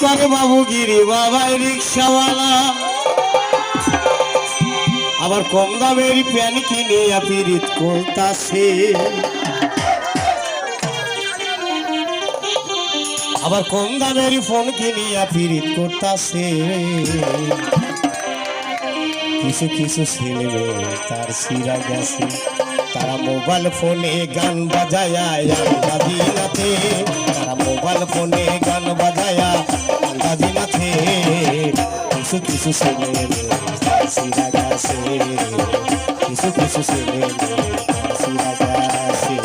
করে বাবুগিরি বাবাই রিক্সাওয়ালা, আবার কম দামের প্যান কিনে পিরিত করতাছে, আবার কম দামের ফোন কিনিয়া পিরিত করতাছে। কিছু কিছু ছেলে তার সিরা গেছে, তারা মোবাইল ফোনে গান বাজায়া আন্দাজি নাচে, তারা মোবাইল ফোনে গান বাজায়া আন্দাজি নাচে। কিছু কিছু ছেলে তার সিরা গেছে, কিছু কিছু ছেলে তার সিরা গেছে।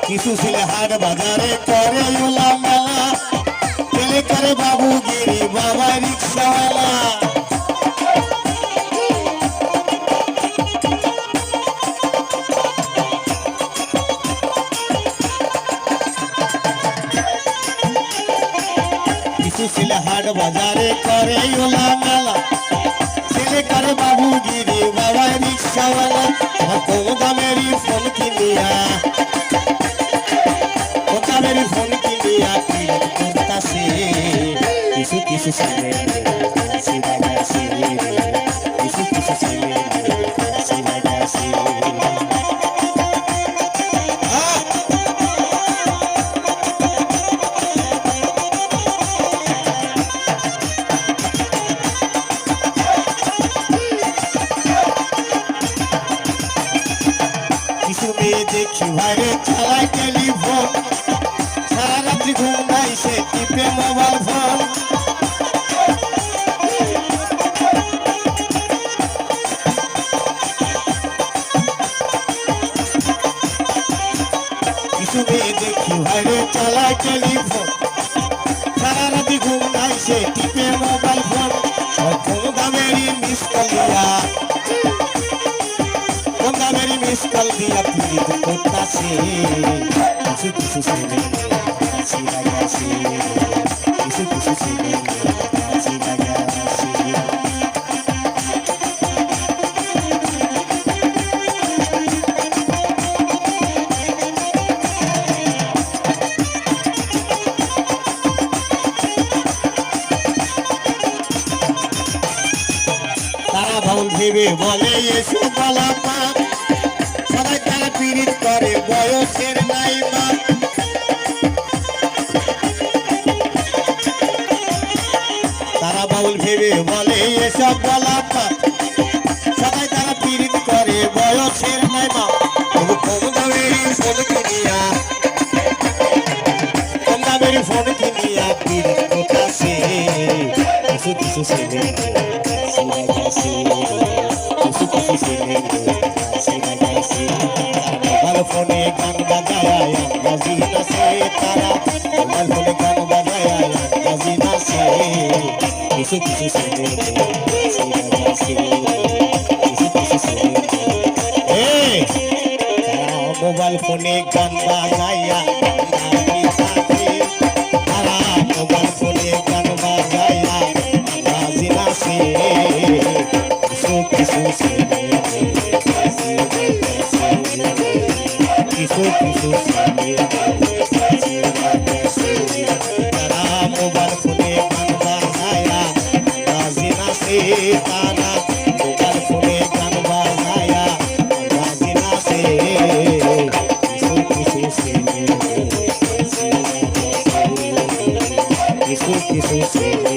কিছু ছেলে হাট বাজারে করে ওলা মেলা, ছেলে করে বাবুগিরি বাবা রিক্সাওয়ালা। কিছু ছেলে হাট বাজারে করে ওলা মেলা, ছেলে করে বাবুগিরি বাবা রিক্সাওয়ালা, কম দামেরই ফোন কিনিয়া মেরি ফোন কিনিয়া পিরিত করতাছে। কিছু কিছু ছেলে সিরা গেছে, কিছু কিছু ছেলে সিরা গেছে। কিছু মেয়ে দেখি ভাইরে চালায় টেলিফোন, সারা রাত্রি ঘুম নাই সে টিপে মোবাইল ফোন। কিছু মেয়ে দেখি ভাইরে চালায় টেলিফোন, সারা রাত্রি ঘুম নাই সে টিপে মোবাইল ফোন। কম দামেরই মিস কল দিয়া, কম দামেরই মিস কল দিয়া পিরিত করতাছে। কিছু কিছু ছেলে সিরা গেছে, কিছু কিছু ছেলে সিরা গেছে। তারা ভুল ভেবে বলে এসো বলা পাপ, সবাই তারা পিরিত করে বয়সের নাই বাপ। তারা বাউল ভেবে বলে এসব বলা পাপ, সবাই তারা পিরিত করে বয়সের নাই বাপ। কম দামেরই ফোন কিনিয়া, কম দামেরই ফোন কিনিয়া পিরিত করতাছে। কিছু কিছু ছেলে সিরা গেছে, কিছু কিছু ছেলে সিরা গেছে। মোবাইল ফোনে গান বাজায়া আন্দাজি নাচে, তারা মোবাইল ফোনে গান বাজায়া আন্দাজি নাচে। কিছু কিছু ছেলে সিরা গেছে, কিছু কিছু ছেলে তারা মোবাইল ফোনে গান বাজায়া আন্দাজি নাচে, তারা মোবাইল ফোনে গান বাজায়া আন্দাজি নাচে। কিছু কিছু ছেলে কিছু কিছু ছেলে তারা মোবাইল ফোনে গান বাজায়া আন্দাজি নাচে, তারা মোবাইল ফোনে গান বাজায়া আন্দাজি নাচে। কিছু কিছু ছেলে কিছু কিছু ছেলে